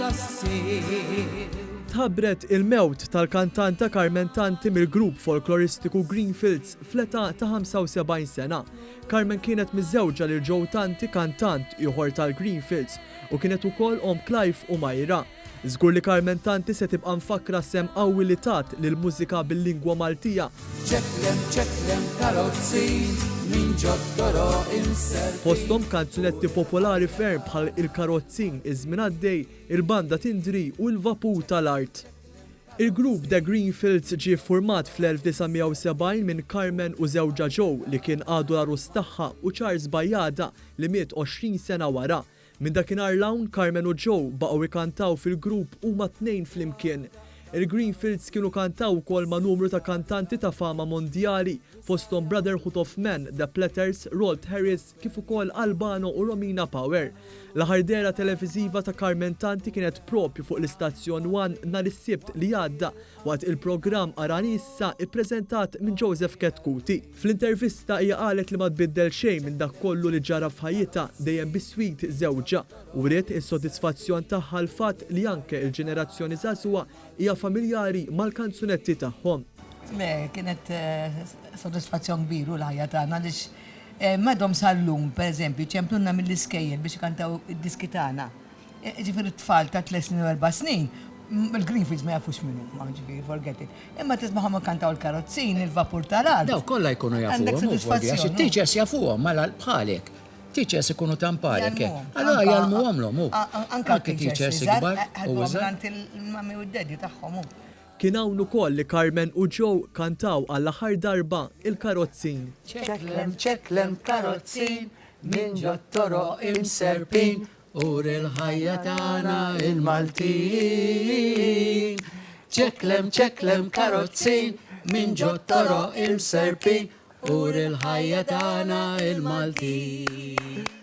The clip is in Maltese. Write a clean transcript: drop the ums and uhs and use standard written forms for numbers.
tas-sil. Tħabbret il-mewt tal-kantanta Carmen Tanti mill-grupp folkloristiku Greenfields fl-età ta' 75 sena. Carmen kienet miż-żewġa lil Joe Tanti, kantant ieħor tal-Greenfields, u kienet ukoll om Clive u Majra. Żgur li Carmen Tanti se tibqa' mfakkra sem qawwi li tat lill-mużika bil-lingwa Maltija. ċeklem karozzin min ġottoro imser. Fosthom kanzunetti popolari ferm bħal il-Karozzin, iż-żmien għaddej, il-Banda Tindri u l-Vapur tal-Art. Il-grupp The Greenfields ġie ffurmat fl-1970 minn Carmen u żewġa Joe li kien għadu l-arus tagħha u Charles Bajjada li miet 20 sena wara. Minn dakinhar l-hawn Carmen u Joe baqgħu jkantaw fil-grupp huma tnejn flimkien. Il-Greenfields kienu kantaw ukoll ma' numru ta' kantanti ta' fama mondjali fosthom Brotherhood of Men, The Platters, Rolf Harris, kif ukoll Albano u Romina Power. L-aħħar dera televiżiva ta' Carmen Tanti kienet propju fuq l-istazzjon 1 nhar is-Sibt li għadda waqt il-programm Aranissa ippreżentat minn Joseph Ketkuti. Fl-intervista hija qalet li ma tbiddel xejn minn dak kollu li ġara f'ħajjitha dejjem bis-swit żewġa u ried is-sodisfazzjon tagħha l-fatt li anke l-ġenerazzjoni żagħżugħa hija familjari mal-kanzunetti tagħhom. Le, kienet sodisfazzjon kbiru l-ħajja tagħna għaliex madhom sal-lum, pereżempju, ċemplunna mill-iskejjel biex ikantaw id-diski tagħna. Ġifieri t-tfal ta' 3 snin u 4 snin, il-Greenfields ma jafux minnu, ma ġifieri forget it. Imma tismaħom kantaw il-Karozzin, il-Vapur tal-Art. Daw kollha jkunu jafuhom, għax it-teachers jafuhom mela bħalek. Teachers ikunu tampalek. Allora jalmuhomlhom hu. Anke teachers ikbar u il-mami u d-dedi tagħhom hu. Kien hawn ukoll li Carmen u Joe kantaw għall-aħħar darba il-Karozzin. ċeklem karozzin min ġottoro imserpin ur il-ħajja tagħna il-Maltin. ċeklem karozzin min ġottoro imserpin ur il-ħajja tagħna il-Maltin.